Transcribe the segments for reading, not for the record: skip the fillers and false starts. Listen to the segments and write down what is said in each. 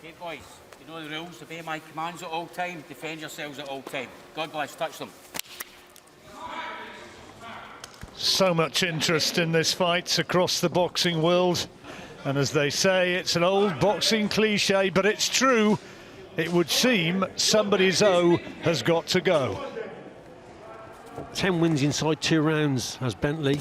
Okay, boys, you know the rules. Obey my commands at all time. Defend yourselves at all time. God bless. Touch them. So much interest in this fight across the boxing world. And as they say, it's an old boxing cliche, but it's true. It would seem somebody's O has got to go. 10 wins inside 2 rounds has Bentley,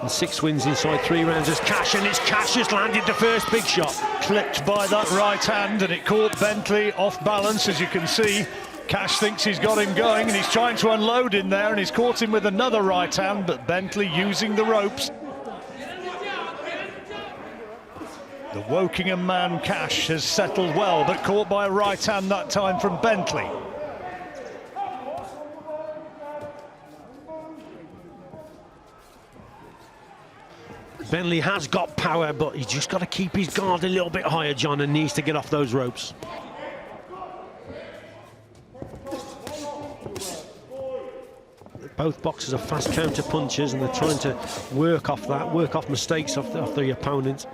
and 6 wins inside 3 rounds as Cash, and it's Cash just landed the first big shot. Clipped by that right hand, and it caught Bentley off balance, as you can see. Cash thinks he's got him going, and he's trying to unload in there, and he's caught him with another right hand, but Bentley using the ropes. The Wokingham man, Cash, has settled well, but caught by a right hand that time from Bentley. Bentley has got power, but he's just got to keep his guard a little bit higher, John, and needs to get off those ropes. Both boxers are fast counter punchers, and they're trying to work off that, work off mistakes of the opponent.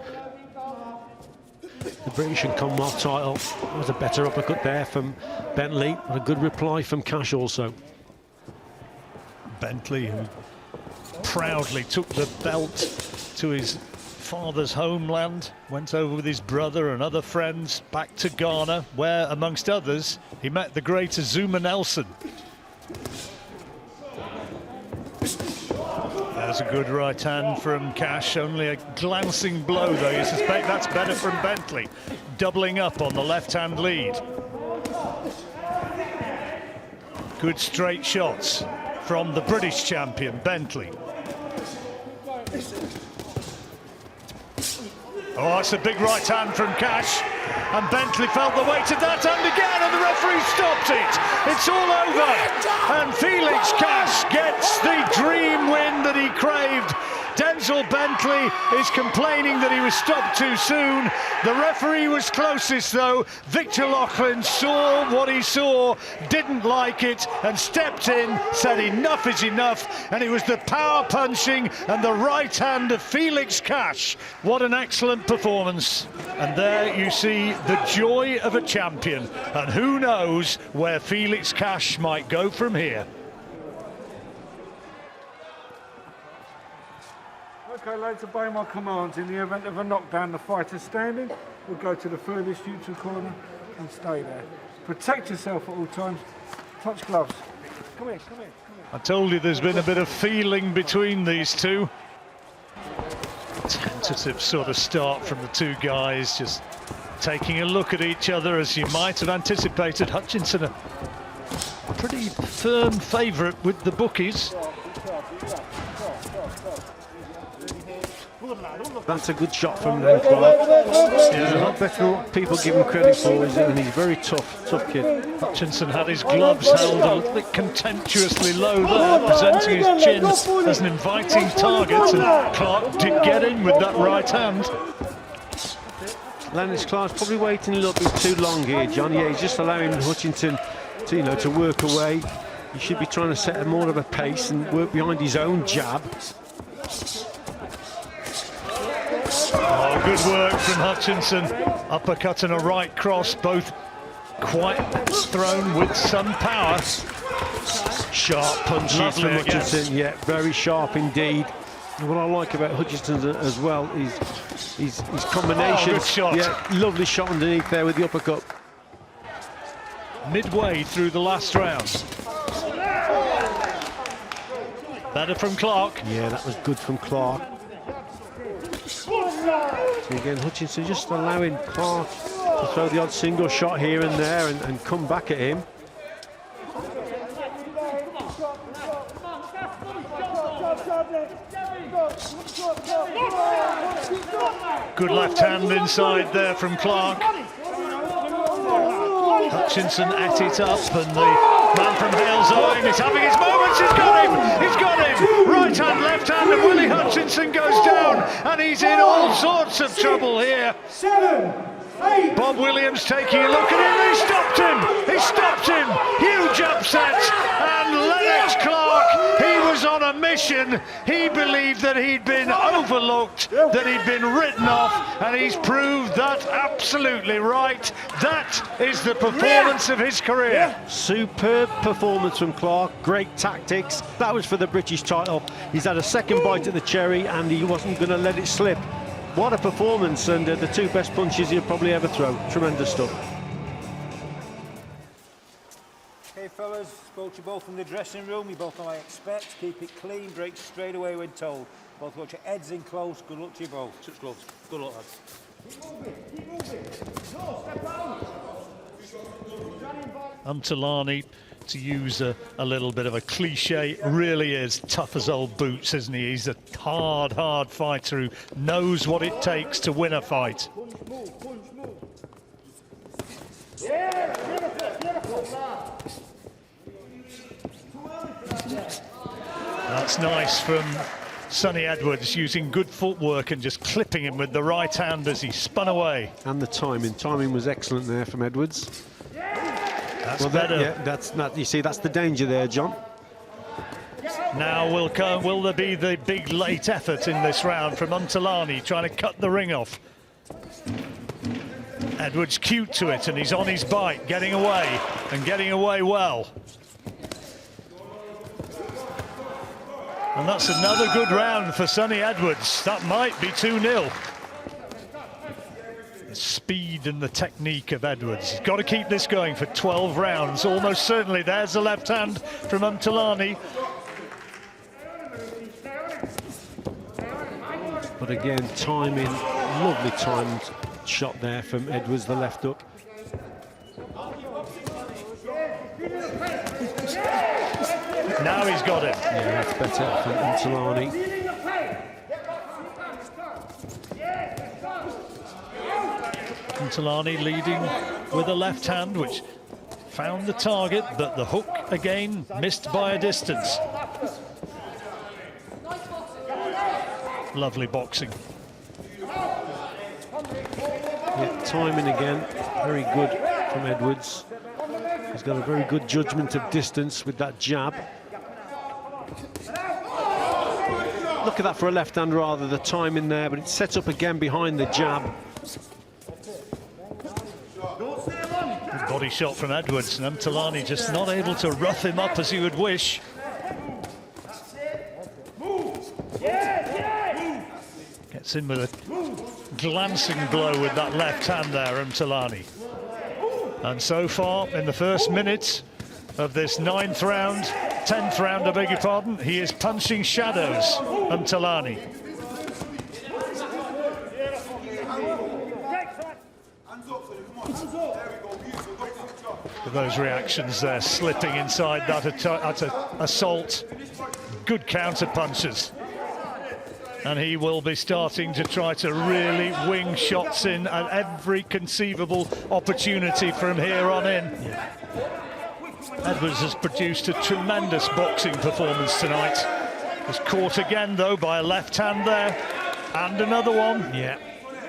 The British and Commonwealth title was a better uppercut there from Bentley, and a good reply from Cash also. Bentley, who proudly took the belt to his father's homeland, went over with his brother and other friends back to Ghana, where, amongst others, he met the great Azuma Nelson. There's a good right hand from Cash, only a glancing blow though. You suspect that's better from Bentley, doubling up on the left-hand lead. Good straight shots from the British champion, Bentley. Oh, that's a big right hand from Cash, and Bentley felt the weight of that hand again, and the referee stopped it. It's all over, and Felix Cash gets the dream win that he craved. Denzel Bentley is complaining that he was stopped too soon. The referee was closest though. Victor Loughlin saw what he saw, didn't like it, and stepped in, said enough is enough, and it was the power punching and the right hand of Felix Cash. What an excellent performance. And there you see the joy of a champion, and who knows where Felix Cash might go from here. Okay, lads, obey my commands. In the event of a knockdown, the fighter standing will go to the furthest neutral corner and stay there. Protect yourself at all times. Touch gloves. Come here, come here, come here. I told you there's been a bit of feeling between these two. Tentative sort of start from the two guys, just taking a look at each other, as you might have anticipated. Hutchinson, a pretty firm favourite with the bookies. That's a good shot from Dan Clark. He's a lot better than what people give him credit for, and he's very tough kid. Hutchinson had his gloves held a little bit contemptuously low there, presenting his chin as an inviting target, and Clark did get in with that right hand. Landis Clark's probably waiting a little bit too long here, John. Yeah, he's just allowing Hutchinson to, to work away. He should be trying to set more of a pace and work behind his own jab. Oh, good work from Hutchinson. Uppercut and a right cross, both quite thrown with some power. Sharp punches from Hutchinson, yeah, very sharp indeed. And what I like about Hutchinson as well is his combinations. Oh, good shot. Yeah, lovely shot underneath there with the uppercut. Midway through the last round. Better from Clark. Yeah, that was good from Clark. So again, Hutchinson just allowing Clark to throw the odd single shot here and there and come back at him. Good left hand inside there from Clark. Hutchinson at it up, and the man from Hales Owen is having his moments. He's got him! He's got him! Right hand, left hand, and Willie Hutchinson goes down, and he's in all sorts of trouble here. 7, Bob Williams taking a look at him. He stopped him. He stopped him. Huge upset. And Lennox Clark, he was on a mission. He believed that he'd been overlooked, that he'd been written off, and he's proved that absolutely right. That is the performance of his career. Superb performance from Clark, great tactics. That was for the British title. He's had a second bite at the cherry and he wasn't going to let it slip. What a performance, and the two best punches he'll probably ever throw. Tremendous stuff. Okay, fellas, spoke to you both in the dressing room. You both know what I expect. Keep it clean, break straight away when told. Both watch your heads in close. Good luck to you both. Touch gloves. Good luck, lads. Keep moving. No, step out. Talai, to use a little bit of a cliche, really is tough as old boots, isn't he? He's a hard fighter who knows what it takes to win a fight. That's nice from Sonny Edwards, using good footwork and just clipping him with the right hand as he spun away. And the timing was excellent there from Edwards. That's better. That's not. You see, that's the danger there, John. Now will there be the big late effort in this round from Talai, trying to cut the ring off? Edwards cute to it, and he's on his bite, getting away, and getting away well. And that's another good round for Sonny Edwards. That might be 2-0. The speed and the technique of Edwards. He's got to keep this going for 12 rounds. Almost certainly. There's the left hand from Talai. But again, timing, lovely timed shot there from Edwards, the left hook. Now he's got it. Yeah, that's better from Talai. Talai leading with a left hand, which found the target, but the hook again missed by a distance. Lovely boxing. Yeah, timing again, very good from Edwards. He's got a very good judgment of distance with that jab. Look at that for a left hand rather, the timing there, but it's set up again behind the jab. Good body shot from Edwards, and Talai just not able to rough him up as he would wish. Gets in with a glancing blow with that left hand there from Talai. And so far, in the first minute of this 9th round, 10th round, I beg your pardon, he is punching shadows, Talai. With those reactions there, slipping inside that assault. Good counter punches. And he will be starting to try to really wing shots in at every conceivable opportunity from here on in. Yeah. Edwards has produced a tremendous boxing performance tonight. Was caught again, though, by a left hand there. And another one. Yeah.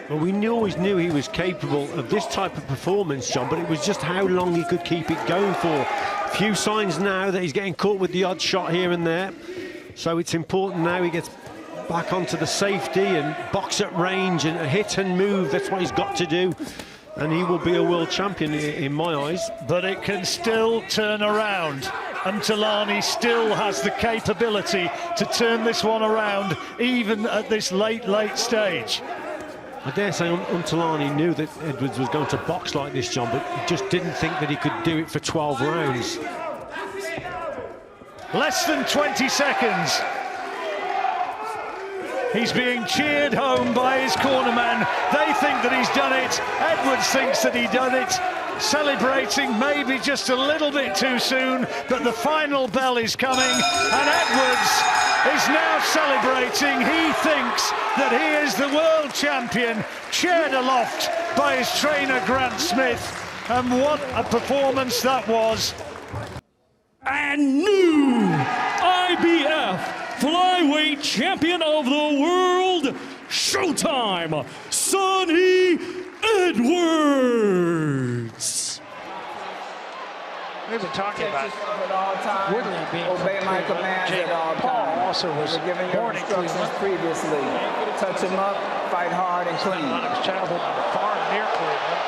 Well, we always knew he was capable of this type of performance, John, but it was just how long he could keep it going for. Few signs now that he's getting caught with the odd shot here and there. So it's important now he gets back onto the safety and box at range and hit and move. That's what he's got to do, and he will be a world champion in my eyes. But it can still turn around, and Talai still has the capability to turn this one around, even at this late stage. I dare say Talai knew that Edwards was going to box like this, John, but he just didn't think that he could do it for 12 rounds. Less than 20 seconds. He's being cheered home by his cornerman. They think that he's done it. Edwards thinks that he's done it. Celebrating maybe just a little bit too soon, but the final bell is coming, and Edwards is now celebrating. He thinks that he is the world champion, cheered aloft by his trainer Grant Smith, and what a performance that was. And new IBF flyweight champion of the world, Showtime, Sonny Edwards. We've been talking about Woodland being Obey my commands at all times. Also was given your born in instructions Cleveland. previously. Touch him up, fight hard and Spent a clean. lot of his childhood on the farm near Cleveland.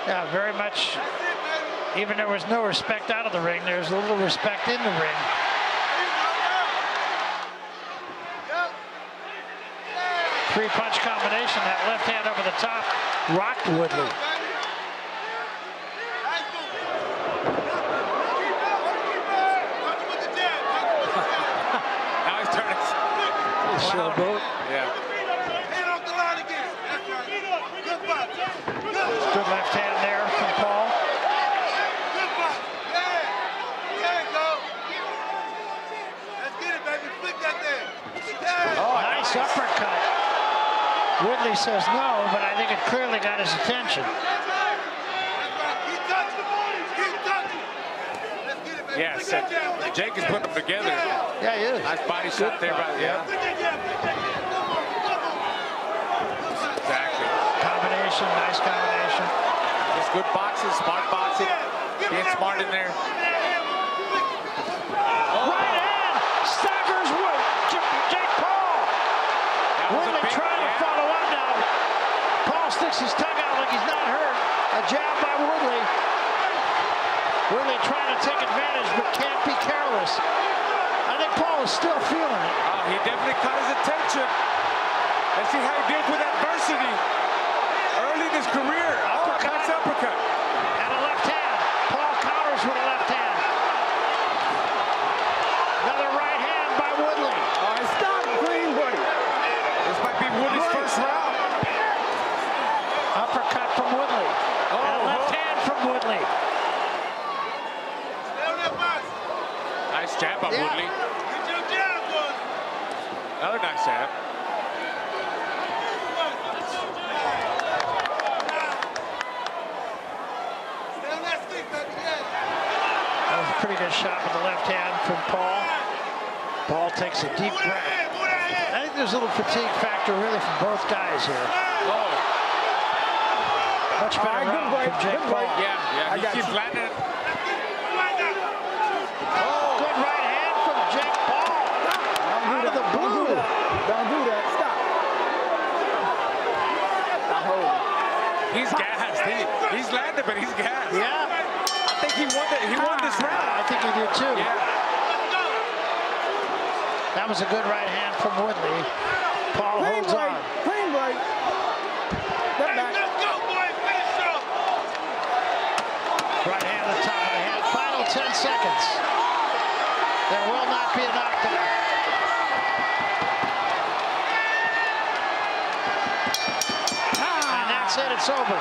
Yeah, very much. Even there was no respect out of the ring, there's a little respect in the ring. Three-punch combination, that left hand over the top rocked Woodley. Now he's turning. Showboat. Yeah. Good left hand there from Paul. Oh, nice uppercut. Woodley says no, but I think it clearly got his attention. Yes, Jake is putting them together. Yeah, he is. Nice body shot there by Exactly. Combination, nice combination. Just good boxing, smart boxing. Being smart in there. Right hand, staggers Wood. Jake Paul. Woodley trying to follow up now. Paul sticks his tongue out like he's not hurt. A jab by Woodley. Woodley trying to take advantage, but can't be careless. I think Paul is still feeling it. Oh, he definitely caught his attention. Let's see how he deals with adversity. Early in his career, nice uppercut. And a left hand. Paul counters with a left hand. Another right hand by Woodley. Stop, Green buddy. This might be Woodley's first round. Uppercut from Woodley. And a left hand from Woodley. Nice jab by Woodley. Another nice jab. That was a pretty good shot with the left hand from Paul. Paul takes a deep breath. I think there's a little fatigue factor really from both guys here. Much better round from Jake Paul. Yeah, he keeps landing it. Good right hand from Jake Paul. Out of the blue. Don't do that. Stop. Stop holding. He's gassed. He's landed, but he's gassed. Yeah. I think he won this round. I think he did too. Yeah. That was a good right hand from Woodley. Paul holds on. Clean break. Step back. Right hand at the top of the head. Final 10 seconds. There will not be a knockdown. And that's it. It's over.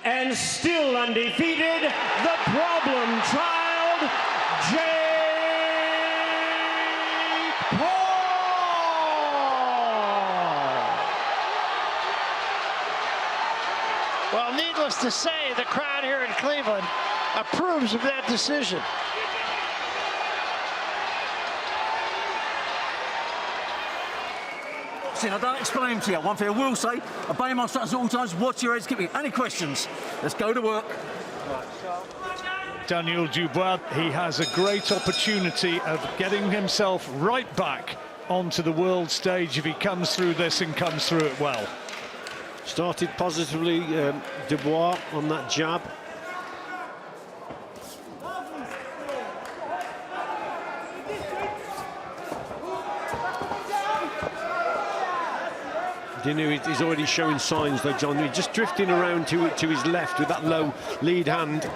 And still undefeated, the problem child, Jake Paul. Well, needless to say, the crowd here in Cleveland approves of that decision. I don't explain to you. One thing I will say, obey my instructions at all times, watch your heads, keep me. Any questions? Let's go to work. Daniel Dubois, he has a great opportunity of getting himself right back onto the world stage if he comes through this and comes through it well. Started positively, Dubois on that jab. You know, he's already showing signs though, John. He's just drifting around to his left with that low lead hand,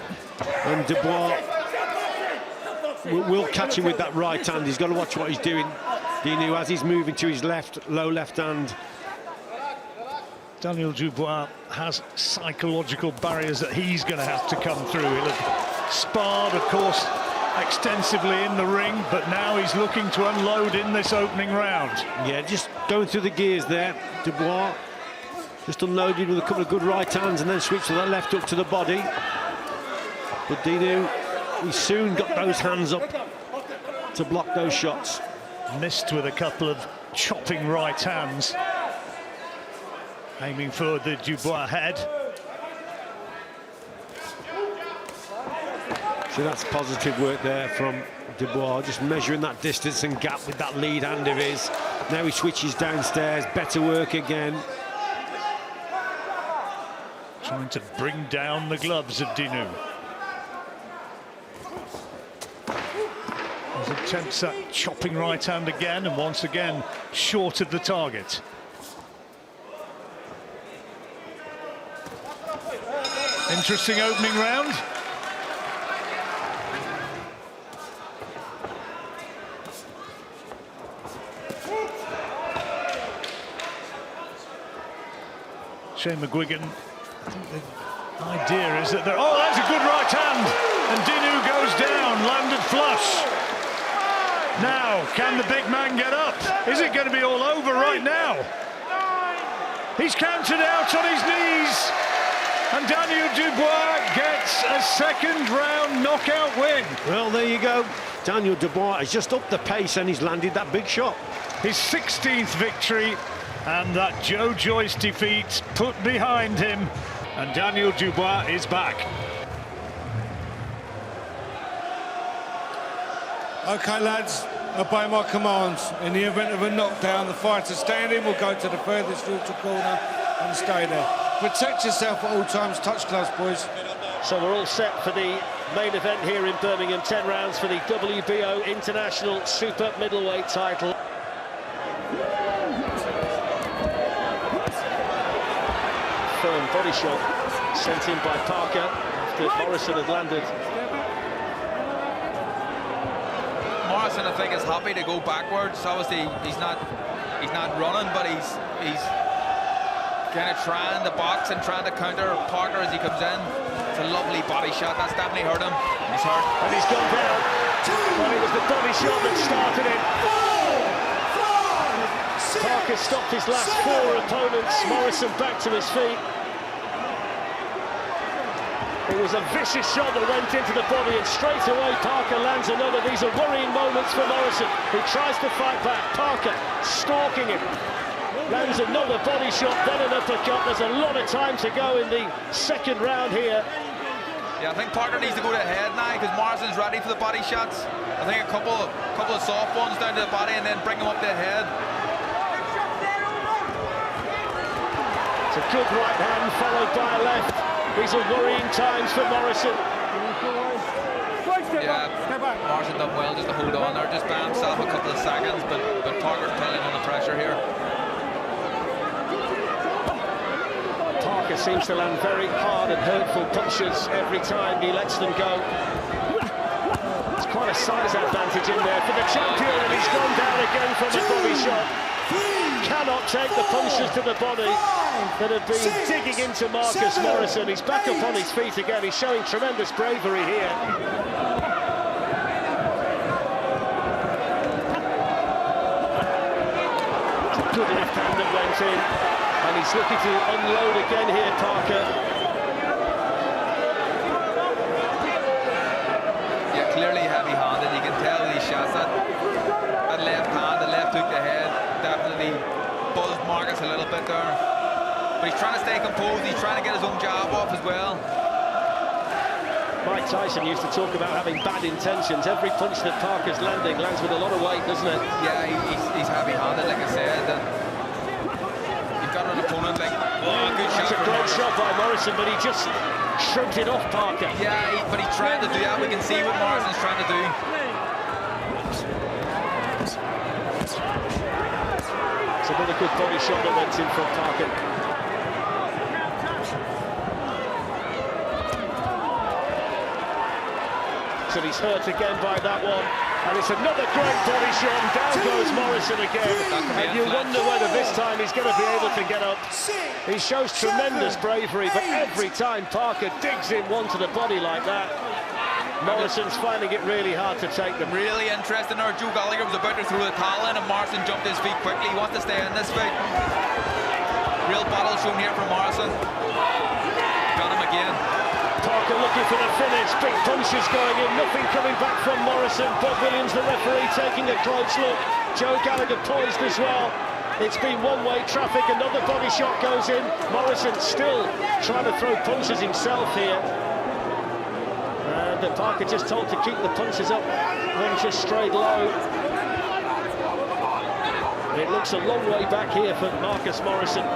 and Dubois will catch him with that right hand. He's got to watch what he's doing, Dinu, as he's moving to his left, low left hand. Daniel Dubois has psychological barriers that he's going to have to come through. He'll have sparred, of course, extensively in the ring, but now he's looking to unload in this opening round. Yeah, just going through the gears there. Dubois just unloaded with a couple of good right hands and then switched to that left hook to the body. But Dinu, he soon got those hands up to block those shots. Missed with a couple of chopping right hands. Aiming for the Dubois head. So that's positive work there from Dubois, just measuring that distance and gap with that lead hand of his. Now he switches downstairs, better work again. Trying to bring down the gloves of Dinu. As he attempts that chopping right hand again, and once again short of the target. Interesting opening round. Shane McGuigan, the idea is that oh, that's a good right hand, and Dinu goes down, landed flush. Now, can the big man get up? Is it going to be all over right now? He's counted out on his knees, and Daniel Dubois gets a second round knockout win. Well, there you go. Daniel Dubois has just upped the pace and he's landed that big shot. His 16th victory, and that Joe Joyce defeat put behind him, and Daniel Dubois is back. Okay, lads, obey my commands. In the event of a knockdown, the fighter standing will go to the furthest neutral corner and stay there. Protect yourself at all times. Touch gloves, boys. So we're all set for the main event here in Birmingham. 10 rounds for the WBO International Super Middleweight title. Firm body shot sent in by Parker after Morrison had landed. Morrison, I think, is happy to go backwards. Obviously, he's not running, but he's kind of trying to box and trying to counter Parker as he comes in. It's a lovely body shot. That's definitely hurt him. He's hurt. And he's gone down. Well, it was the body shot that started it. Parker stopped his last 4 opponents. Morrison back to his feet. It was a vicious shot that went into the body, and straight away Parker lands another. These are worrying moments for Morrison, who tries to fight back. Parker stalking him. Lands another body shot, then an uppercut. There's a lot of time to go in the second round here. Yeah, I think Parker needs to go to the head now because Morrison's ready for the body shots. I think a couple of soft ones down to the body and then bring him up to the head. It's a good right hand followed by a left. These are worrying times for Morrison. Yeah, Morrison done well just to hold on there, just by himself a couple of seconds, but Parker's piling on the pressure here. Parker seems to land very hard and hurtful punches every time he lets them go. It's quite a size advantage in there for the champion, and he's gone down again from a body shot. Cannot take the punches to the body that have been digging into Marcus Morrison. He's back up on his feet again. He's showing tremendous bravery here. It's a good left hand that went in, and he's looking to unload again here, Parker. Yeah, clearly heavy-handed. You can tell these shots. That left hand, the left hook to head, definitely buzzed Marcus a little bit there. But he's trying to stay composed. He's trying to get his own jab off as well. Mike Tyson used to talk about having bad intentions. Every punch that Parker's landing lands with a lot of weight, doesn't it? Yeah, he's heavy-handed, like I said. And you've got an opponent like, oh, good shot. It's a great shot by Morrison, but he just shrugged it off Parker. Yeah, but he's trying to do that. We can see what Morrison's trying to do. It's another good body shot that went in from Parker. So he's hurt again by that one, and it's another great body shot, and down goes Morrison again, and you wonder whether this time he's going to be able to get up. He shows tremendous bravery, but every time Parker digs in one to the body like that, Morrison's finding it really hard to take them. Really interesting there. Joe Gallagher was about to throw the towel in, and Morrison jumped to his feet quickly. He wants to stay in this fight. Real battle shown here from Morrison. Got him again. Parker looking for the finish. Big punches going in. Nothing coming back from Morrison. Bob Williams, the referee, taking a close look. Joe Gallagher poised as well. It's been one-way traffic. Another body shot goes in. Morrison still trying to throw punches himself here. And Parker just told to keep the punches up. One just straight low. It looks a long way back here for Marcus Morrison.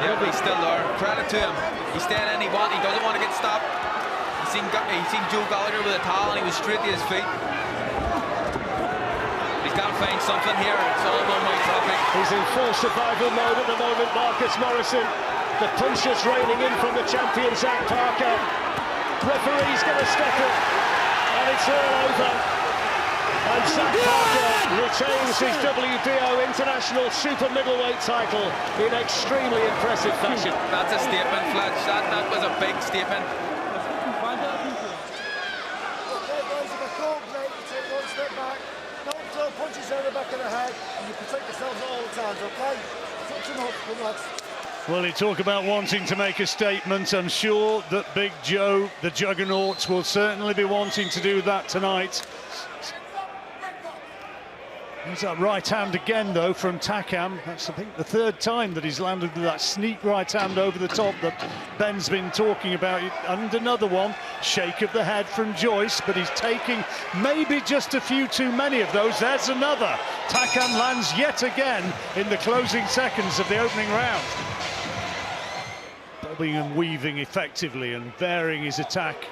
Yeah, but he's still there. Credit to him. He's staying in. He doesn't want to get stopped. He's seen Joe Gallagher with a towel and he was straight to his feet. He's got to find something here. It's all one-way traffic. He's in full survival mode at the moment, Marcus Morrison. The punches raining in from the champion, Zach Parker. Referee's going to step it, and it's all over. And Zach Parker retains his WBO International Super Middleweight title in extremely impressive fashion. That's a statement, Fletch. That was a big statement. Don't throw punches over the back of the head, and you protect yourselves at all times, okay? Touch them up, relax. Well, you talk about wanting to make a statement. I'm sure that Big Joe, the Juggernaut, will certainly be wanting to do that tonight. There's that right hand again, though, from Takam. That's, I think, the third time that he's landed with that sneak right hand over the top that Ben's been talking about. And another one, shake of the head from Joyce, but he's taking maybe just a few too many of those. There's another. Takam lands yet again in the closing seconds of the opening round. Bobbing and weaving effectively and varying his attack.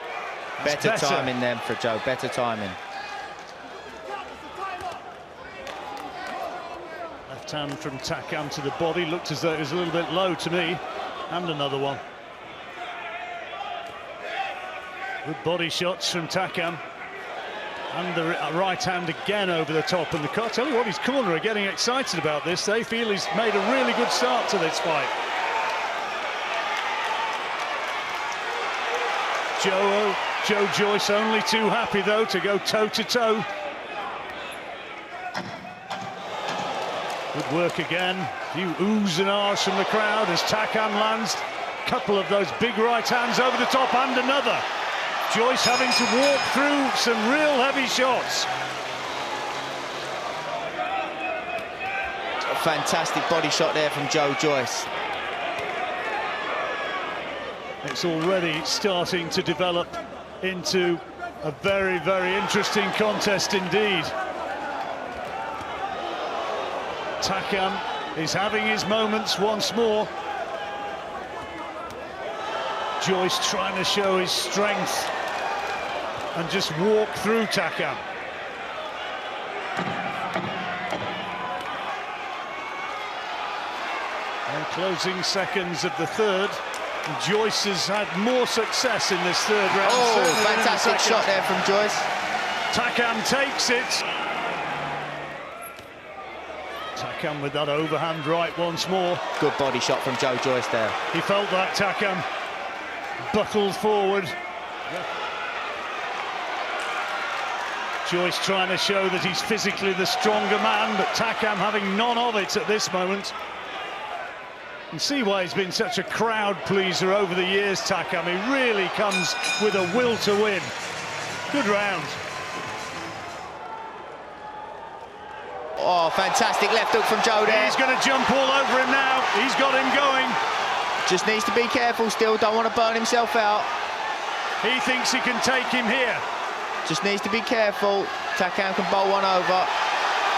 Better timing then for Joe, better timing. Left hand from Takam to the body, looked as though it was a little bit low to me. And another one. Good body shots from Takam. And the right hand again over the top. And I tell you what, his corner are getting excited about this. They feel he's made a really good start to this fight. Joe Joyce only too happy, though, to go toe-to-toe. Good work again. A few oohs and ahs from the crowd as Takam lands. A couple of those big right hands over the top and another. Joyce having to walk through some real heavy shots. A fantastic body shot there from Joe Joyce. It's already starting to develop into a very, very interesting contest indeed. Takam is having his moments once more. Joyce trying to show his strength and just walk through Takam. And closing seconds of the third. Joyce has had more success in this third round. Oh, fantastic shot there from Joyce. Takam takes it. Takam with that overhand right once more. Good body shot from Joe Joyce there. He felt that Takam buckled forward. Joyce trying to show that he's physically the stronger man, but Takam having none of it at this moment. You can see why he's been such a crowd pleaser over the years, Takam. He really comes with a will to win. Good round. Oh, fantastic left hook from Joe there. He's going to jump all over him now. He's got him going. Just needs to be careful still, don't want to burn himself out. He thinks he can take him here. Just needs to be careful. Takam can bowl one over.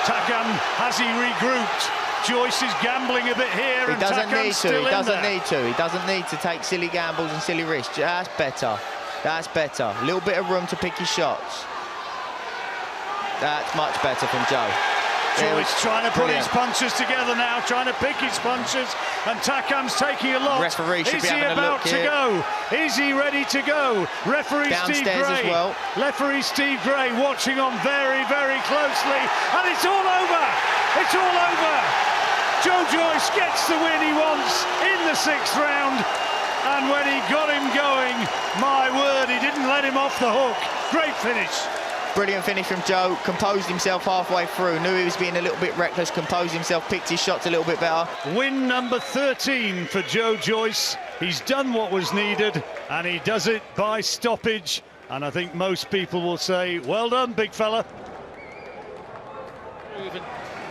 Takam, has he regrouped? Joyce is gambling a bit here, and Takam's still in there. He doesn't need to take silly gambles and silly risks. That's better. That's better. A little bit of room to pick his shots. That's much better from Joe. Joyce trying to put his punches together now, trying to pick his punches, and Takam's taking a lot. Referee should be having a look here. Is he about to go? Is he ready to go? Referee Downstairs Steve Gray. as well. Referee Steve Gray watching on very, very closely, and it's all over. It's all over. Joe Joyce gets the win he wants in the 6th round, and when he got him going, my word, he didn't let him off the hook. Great finish. Brilliant finish from Joe. Composed himself halfway through. Knew he was being a little bit reckless. Composed himself. Picked his shots a little bit better. Win number 13 for Joe Joyce. He's done what was needed, and he does it by stoppage. And I think most people will say, well done, big fella. Even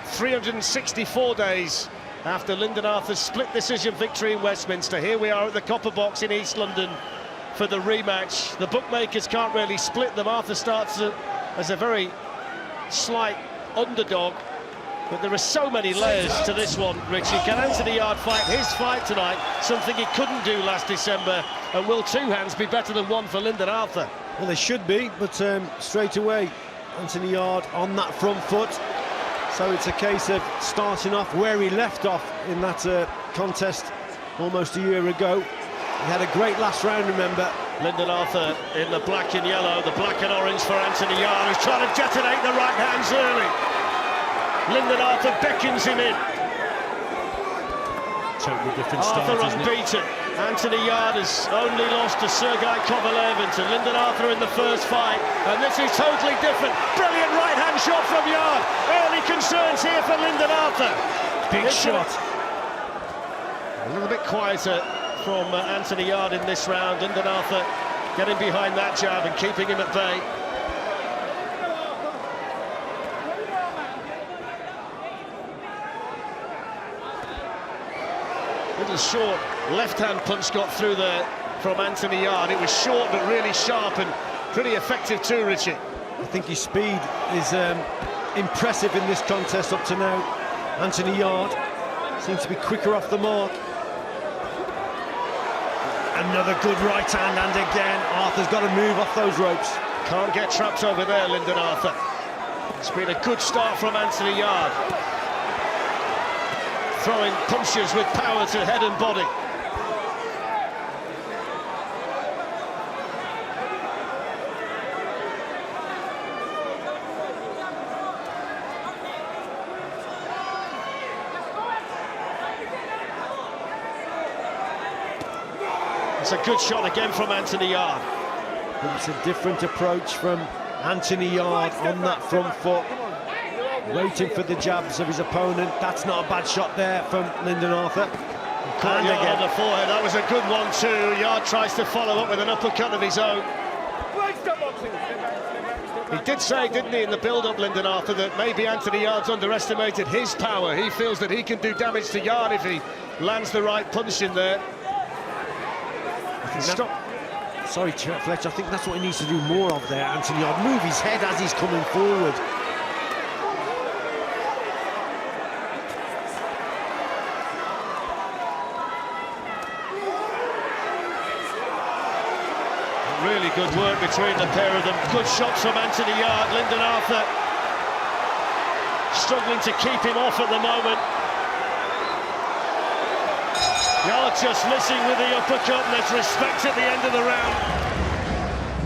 364 days after Lyndon Arthur's split decision victory in Westminster. Here we are at the Copper Box in East London for the rematch. The bookmakers can't really split them. Arthur starts as a very slight underdog, but there are so many layers to this one, Richie. Can Anthony Yarde fight his fight tonight, something he couldn't do last December, and will two hands be better than one for Lyndon Arthur? Well, they should be, but straight away, Anthony Yarde on that front foot. So it's a case of starting off where he left off in that contest almost a year ago. He had a great last round, remember. Lyndon Arthur in the black and yellow, the black and orange for Anthony Yarde, who's trying to detonate the right hands early. Lyndon Arthur beckons him in. Totally different start, Arthur unbeaten. Anthony Yarde has only lost to Sergei Kovalev and to Lyndon Arthur in the first fight, and this is totally different. Brilliant right hand shot from Yarde. Early concerns here for Lyndon Arthur. Big shot. A little bit quieter from Anthony Yarde in this round. Lyndon Arthur getting behind that jab and keeping him at bay. Little short left-hand punch got through there from Anthony Yarde. It was short but really sharp and pretty effective too, Richie. I think his speed is impressive in this contest up to now. Anthony Yarde seems to be quicker off the mark. Another good right hand, and again Arthur's got to move off those ropes. Can't get trapped over there, Lyndon Arthur. It's been a good start from Anthony Yarde, throwing punches with power to head and body. It's a good shot again from Anthony Yarde. It's a different approach from Anthony Yarde on that front foot, waiting for the jabs of his opponent. That's not a bad shot there from Lyndon Arthur. And again on the forehead, that was a good one too. Yarde tries to follow up with an uppercut of his own. He did say, didn't he, in the build-up, Lyndon Arthur, that maybe Anthony Yarde's underestimated his power. He feels that he can do damage to Yarde if he lands the right punch in there. Sorry, Fletcher, I think that's what he needs to do more of there, Anthony Yarde. Move his head as he's coming forward. Really good work between the pair of them. Good shots from Anthony Yarde. Lyndon Arthur struggling to keep him off at the moment. Yarde just missing with the uppercut, and there's respect at the end of the round.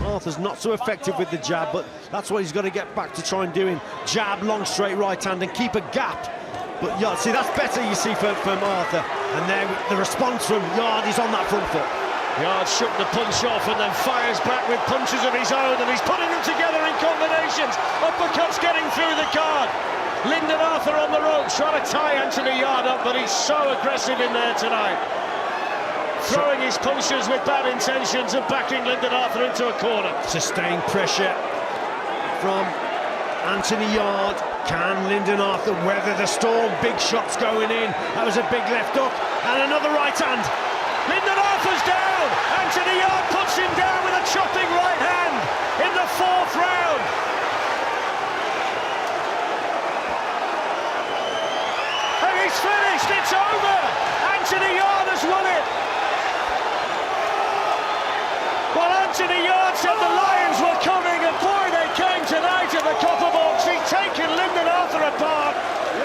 Arthur's not so effective with the jab, but that's what he's got to get back to try and doing. Jab, long straight right hand, and keep a gap. But Yarde, see, that's better, you see, from Arthur. And then the response from Yarde is on that front foot. Yarde shook the punch off and then fires back with punches of his own, and he's putting them together in combinations. Uppercuts getting through the guard. Lyndon Arthur on the ropes, trying to tie Anthony Yarde up, but he's so aggressive in there tonight. Throwing his punches with bad intentions and backing Lyndon Arthur into a corner. Sustained pressure from Anthony Yarde. Can Lyndon Arthur weather the storm? Big shots going in. That was a big left hook and another right hand. Lyndon Arthur's down. Anthony Yarde puts him down with a chopping right hand in the fourth round. And he's finished. It's over. Anthony Yarde has won it. Well, Anthony Yarde said the Lions were coming, and boy, they came tonight at the Copper Box. He's taken Lyndon Arthur apart,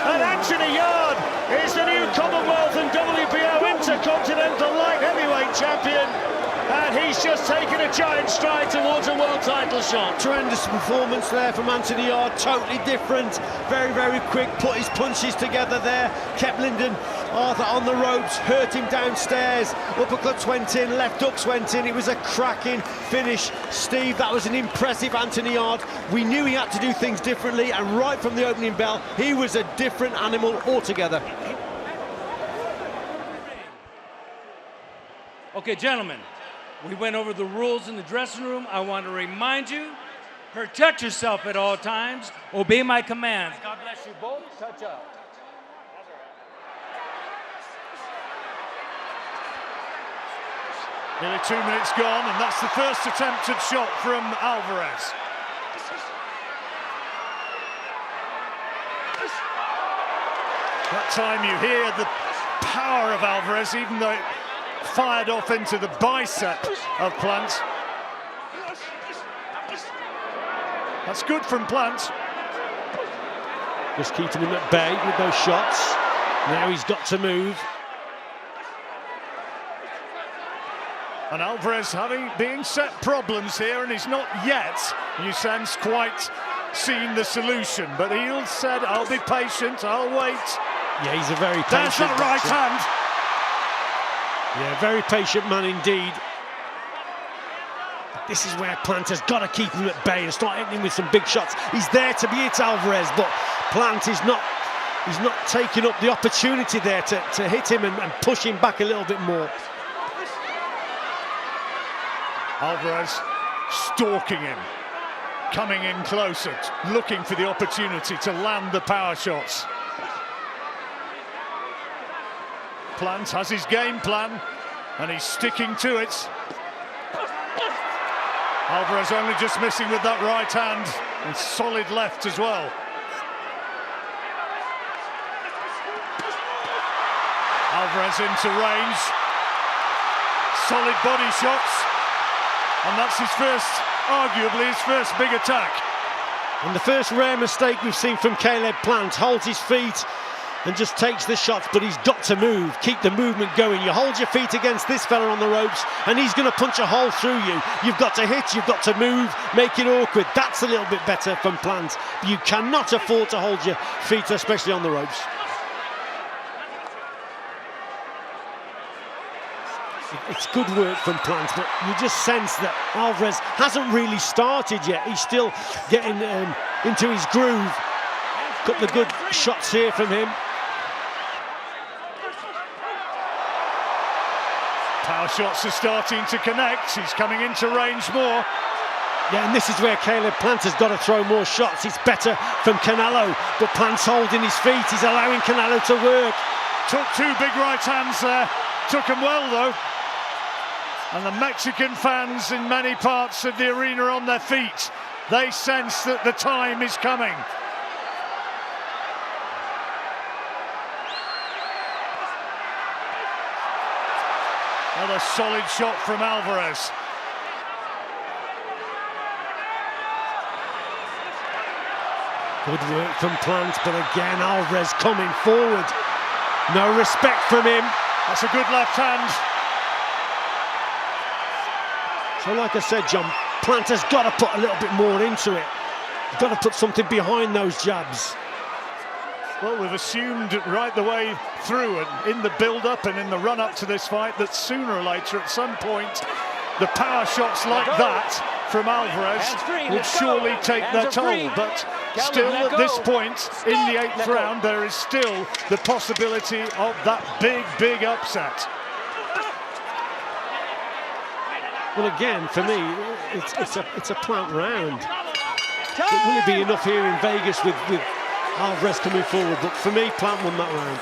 and Anthony Yarde is the new Commonwealth and WBO Intercontinental Light Heavyweight Champion, and he's just taken a giant stride towards a world title shot. Tremendous performance there from Anthony Yarde, totally different, very, very quick, put his punches together there, kept Lyndon Arthur on the ropes, hurt him downstairs, uppercuts went in, left hooks went in. It was a cracking finish. Steve, that was an impressive Anthony Yarde. We knew he had to do things differently, and right from the opening bell, he was a different animal altogether. Okay, gentlemen, we went over the rules in the dressing room. I want to remind you, protect yourself at all times, obey my commands. God bless you both. Touch up. Nearly 2 minutes gone, and that's the first attempted shot from Alvarez. That time you hear the power of Alvarez, even though it fired off into the bicep of Plant. That's good from Plant. Just keeping him at bay with those shots. Now he's got to move. And Alvarez being set problems here, and he's not yet, you sense, quite seen the solution. But he said, I'll be patient, I'll wait. Yeah, he's a very patient. There's that right hand. Yeah, very patient man indeed. But this is where Plant has got to keep him at bay and start hitting him with some big shots. He's there to be hit Alvarez, but Plant is not. He's not taking up the opportunity there to hit him and push him back a little bit more. Alvarez stalking him, coming in closer, looking for the opportunity to land the power shots. Plant has his game plan, and he's sticking to it. Alvarez only just missing with that right hand, and solid left as well. Alvarez into range, solid body shots, and that's his first, arguably his first big attack. And the first rare mistake we've seen from Caleb Plant, holds his feet and just takes the shots, but he's got to move, keep the movement going. You hold your feet against this fella on the ropes and he's going to punch a hole through you. You've got to hit, you've got to move, make it awkward. That's a little bit better from Plant. But you cannot afford to hold your feet, especially on the ropes. It's good work from Plant, but you just sense that Alvarez hasn't really started yet. He's still getting into his groove. Couple of good shots here from him. Power shots are starting to connect. He's coming into range more. Yeah, and this is where Caleb Plant has got to throw more shots. It's better from Canelo, but Plant's holding his feet. He's allowing Canelo to work. Took two big right hands there. Took them well, though. And the Mexican fans in many parts of the arena on their feet. They sense that the time is coming. Another solid shot from Alvarez. Good work from Plant, but again Alvarez coming forward. No respect from him. That's a good left hand. So like I said, John, Plant has got to put a little bit more into it. He's got to put something behind those jabs. Well, we've assumed right the way through and in the build-up and in the run-up to this fight that sooner or later, at some point, the power shots like that from Alvarez would surely take their toll. But still, at this point, in the 8th round, there is still the possibility of that big, big upset. Well, again, for me, it's a Plant round. But will it be enough here in Vegas with Alvarez coming forward? But for me, Plant won that round.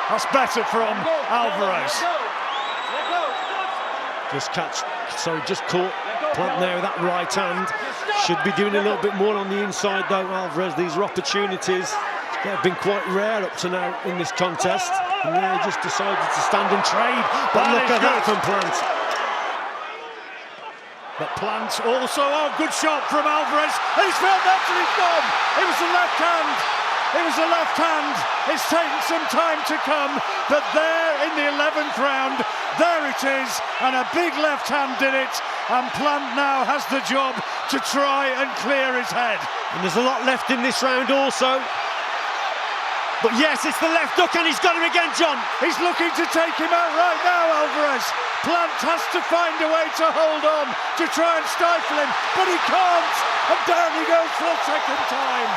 That's better from Alvarez. Just caught Plant there with that right hand. Should be doing a little bit more on the inside, though, Alvarez. These are opportunities that have been quite rare up to now in this contest. And they just decided to stand and trade. But look at that from Plant. But Plant also, good shot from Alvarez. He's felt that and he's gone. It was the left hand. It was the left hand. It's taken some time to come, but there in the 11th round, there it is, and a big left hand did it, and Plant now has the job to try and clear his head. And there's a lot left in this round also. But yes, it's the left hook, and he's got him again, John. He's looking to take him out right now, Alvarez. Plant has to find a way to hold on, to try and stifle him, but he can't, and down he goes for a second time.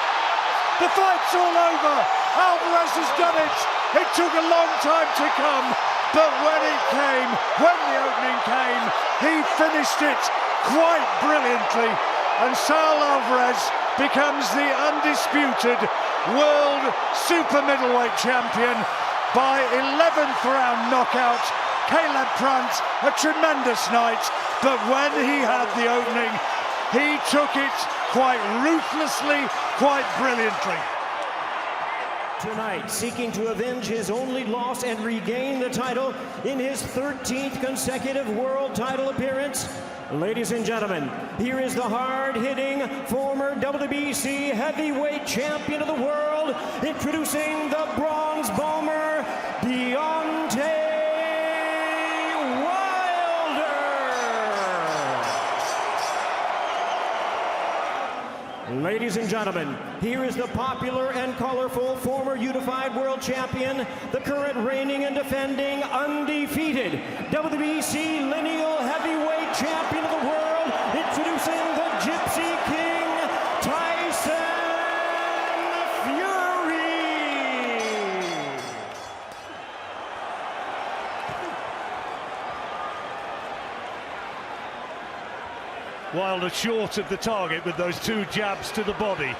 The fight's all over. Alvarez has done it. It took a long time to come, but when it came, when the opening came, he finished it quite brilliantly, and Saul Alvarez becomes the undisputed world super middleweight champion by 11th round knockout. Caleb Plant, a tremendous night, but when he had the opening, he took it quite ruthlessly, quite brilliantly. Tonight, seeking to avenge his only loss and regain the title in his 13th consecutive world title appearance, ladies and gentlemen, here is the hard-hitting former WBC heavyweight champion of the world, introducing the bronze bomber, Deontay Wilder. Ladies and gentlemen, here is the popular and colorful former unified world champion, the current reigning and defending undefeated WBC lineal heavyweight champion of the world, introducing the Gypsy King, Tyson Fury. Wilder short of the target with those two jabs to the body.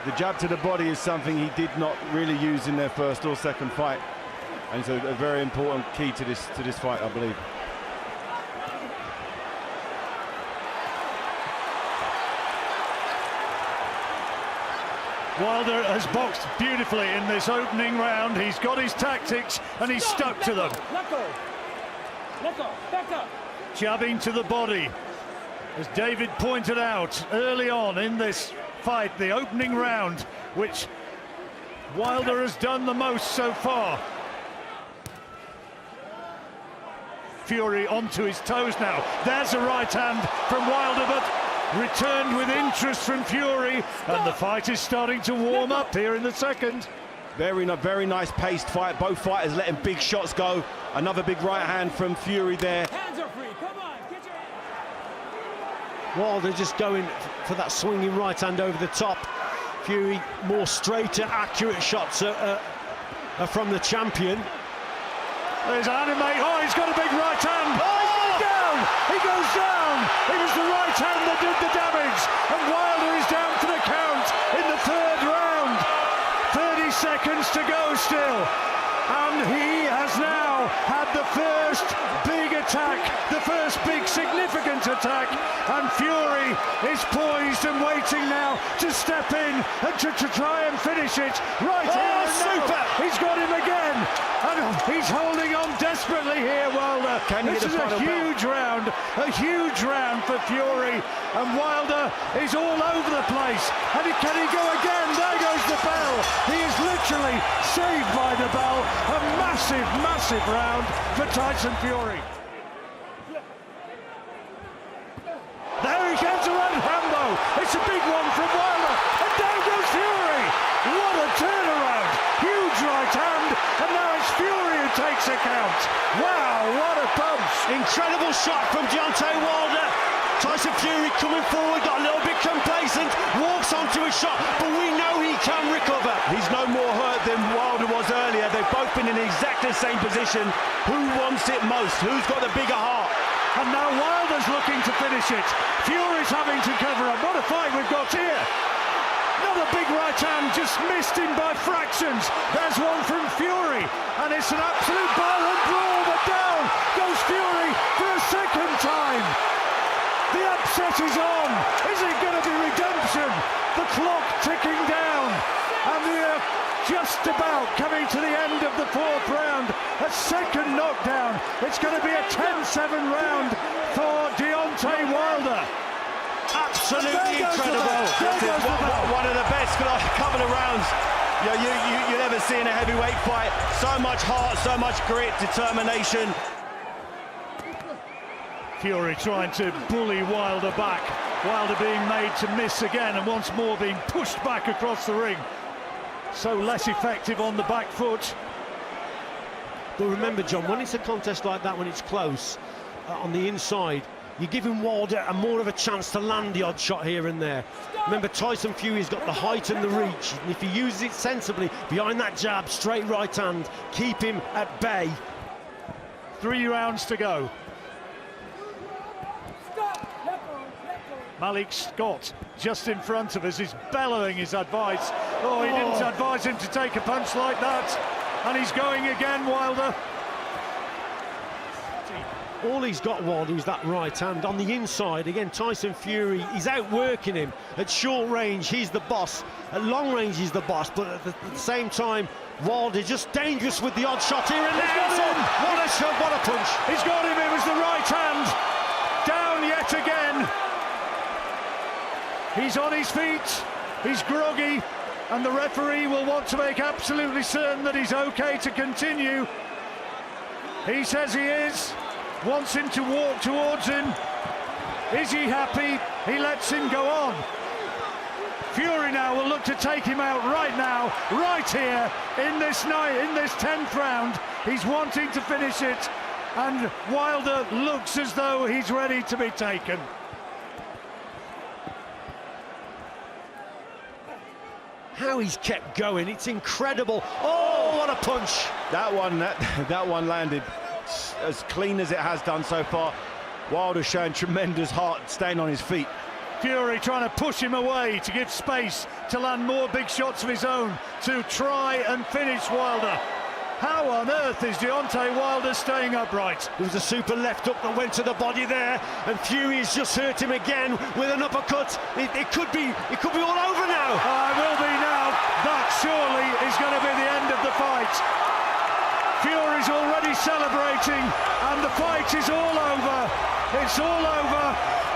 The jab to the body is something he did not really use in their first or second fight, and it's a very important key to this fight, I believe. Wilder has boxed beautifully in this opening round. He's got his tactics and he's stuck to them. Let go. Let go. Back up. Jabbing to the body. As David pointed out early on in this fight, the opening round, which Wilder has done the most so far. Fury onto his toes now. There's a right hand from Wilder, but returned with interest from Fury, and the fight is starting to warm up here in the second. Very nice paced fight. Both fighters letting big shots go. Another big right hand from Fury there. Hands are free. Come on. Get your Wilder just going for that swinging right hand over the top. Fury more straighter, accurate shots from the champion. There's Animate. Oh, he's got a big right hand. Oh, he's down. He goes down. It was the right hand that did the damage, and Wilder is down for the count in the third round. 30 seconds to go still, and he has now had the first big attack, the first big significant attack, and Fury is poised and waiting now to step in and to try and finish it right here. Super! He's got him again, and he's holding on desperately here, Wilder. This is a huge round for Fury, and Wilder is all over the place. And can he go again? There goes the bell. He is literally saved by the bell. A massive round for Tyson Fury. There he comes around Rambo. It's a big one from Wilder, and down goes Fury. What a turnaround! Huge right hand, and now it's Fury who takes a count. Wow, what a punch! Incredible shot from Deontay Wilder. Tyson Fury coming forward, got a little bit complacent, walks onto a shot, but we know he can recover. He's no more hurt than Wilder was earlier. They've both been in exactly the same position. Who wants it most? Who's got the bigger heart? And now Wilder's looking to finish it. Fury's having to cover up. What a fight we've got here. Another big right hand, just missed him by fractions. There's one from Fury, and it's an absolute violent brawl, but down goes Fury for a second time. The upset is on. Is it going to be redemption? The clock ticking down, and we're just about coming to the end of the fourth round. A second knockdown. It's going to be a 10-7 round for Deontay Wilder. Absolutely incredible. One of the best for a couple of rounds. You'll ever see in a heavyweight fight. So much heart, so much grit, determination. Fury trying to bully Wilder back. Wilder being made to miss again and once more being pushed back across the ring. So less effective on the back foot. But remember, John, when it's a contest like that, when it's close, on the inside, you're giving Wilder more of a chance to land the odd shot here and there. Remember, Tyson Fury's got the height and the reach, and if he uses it sensibly, behind that jab, straight right hand, keep him at bay. 3 rounds to go. Malik Scott, just in front of us, is bellowing his advice. Oh, he didn't advise him to take a punch like that. And he's going again, Wilder. All he's got, Wilder, is that right hand. On the inside, again, Tyson Fury, he's outworking him. At short range, he's the boss. At long range, he's the boss. But at the same time, Wilder just dangerous with the odd shot here and there. What a shot, what a punch. He's got him, it was the right hand. Down yet again. He's on his feet, he's groggy, and the referee will want to make absolutely certain that he's okay to continue. He says he is, wants him to walk towards him. Is he happy? He lets him go on. Fury now will look to take him out right now, right here, in this 10th round. He's wanting to finish it, and Wilder looks as though he's ready to be taken. How he's kept going, it's incredible. Oh, what a punch. That one landed as clean as it has done so far. Wilder showing tremendous heart, staying on his feet. Fury trying to push him away to give space to land more big shots of his own to try and finish Wilder. How on earth is Deontay Wilder staying upright? There was a super left hook that went to the body there, and Fury's just hurt him again with an uppercut. It could be all over now. It will be now. That surely is going to be the end of the fight. Fury's already celebrating, and the fight is all over. It's all over,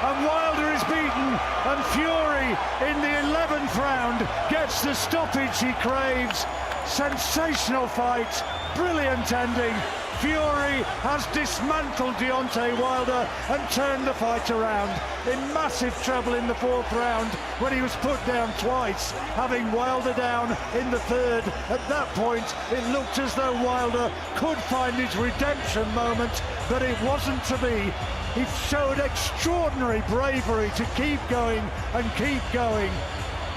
and Wilder is beaten, and Fury in the 11th round gets the stoppage he craves. Sensational fight, brilliant ending. Fury has dismantled Deontay Wilder and turned the fight around. In massive trouble in the 4th round when he was put down twice, having Wilder down in the 3rd. At that point, it looked as though Wilder could find his redemption moment, but it wasn't to be. He showed extraordinary bravery to keep going and keep going.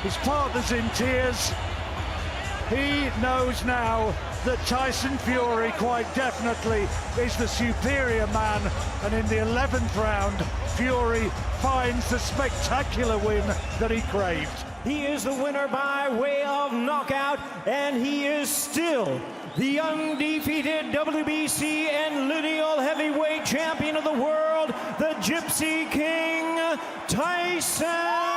His partner's in tears. He knows now that Tyson Fury quite definitely is the superior man, and in the 11th round, Fury finds the spectacular win that he craved. He is the winner by way of knockout, and he is still the undefeated WBC and lineal heavyweight champion of the world, the Gypsy King, Tyson